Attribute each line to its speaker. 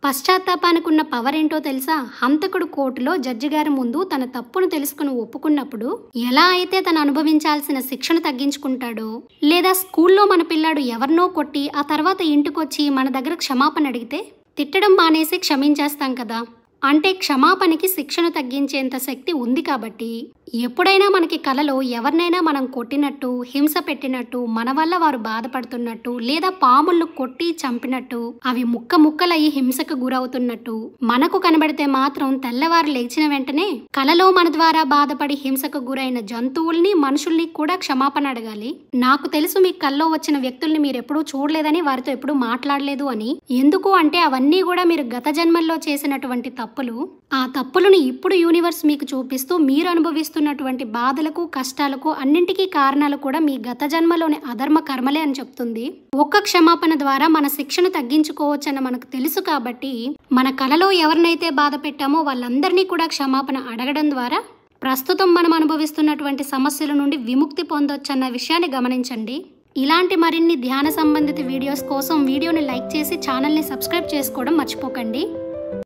Speaker 1: పశ్చాత్తాపానికున్న power ఏంటో తెలుసా? హంతకుడు కోర్టులో జడ్జి గారి ముందు తన తప్పును తెలుసుకుని ఒప్పుకున్నప్పుడు ఎలా అయితే తను అనుభవించాల్సిన శిక్షను తగ్గించుకుంటాడో, లేదా స్కూల్లో మన పిల్లాడు ఎవరినో కొట్టి ఆ తర్వాత ఇంటికొచ్చి మన దగ్గర క్షమాపణ అడిగితే తిట్టడం మానేసి క్షమించేస్తాం కదా. అంటే క్షమాపణకి శిక్షను తగ్గించేంత శక్తి ఉంది కాబట్టి ఎప్పుడైనా మనకి కలలో ఎవరినైనా మనం కొట్టినట్టు, హింస పెట్టినట్టు, మన వల్ల వారు బాధపడుతున్నట్టు, లేదా పాముళ్ళు కొట్టి చంపినట్టు, అవి ముక్క ముక్కలయ్యి హింసకు గురవుతున్నట్టు మనకు కనబడితే మాత్రం తెల్లవారు లేచిన వెంటనే కలలో మన ద్వారా బాధపడి హింసకు గురైన జంతువుల్ని, మనుషుల్ని కూడా క్షమాపణ అడగాలి. నాకు తెలుసు మీ కల్లో వచ్చిన వ్యక్తుల్ని మీరు ఎప్పుడూ చూడలేదని, వారితో ఎప్పుడూ మాట్లాడలేదు అని. ఎందుకు అంటే అవన్నీ కూడా మీరు గత జన్మల్లో చేసినటువంటి తప్పులు. ఆ తప్పులను ఇప్పుడు యూనివర్స్ మీకు చూపిస్తూ మీరు అనుభవిస్తున్నటువంటి బాధలకు, కష్టాలకు అన్నింటికీ కారణాలు కూడా మీ గత జన్మలోని అధర్మ కర్మలే అని చెప్తుంది. ఒక్క క్షమాపణ ద్వారా మన శిక్షను తగ్గించుకోవచ్చని మనకు తెలుసు కాబట్టి మన కలలో ఎవరినైతే బాధ పెట్టామో వాళ్ళందరినీ కూడా క్షమాపణ అడగడం ద్వారా ప్రస్తుతం మనం అనుభవిస్తున్నటువంటి సమస్యల నుండి విముక్తి పొందొచ్చన్న విషయాన్ని గమనించండి. ఇలాంటి మరిన్ని ధ్యాన సంబంధిత వీడియోస్ కోసం వీడియోని లైక్ చేసి ఛానల్ని సబ్స్క్రైబ్ చేసుకోవడం మర్చిపోకండి.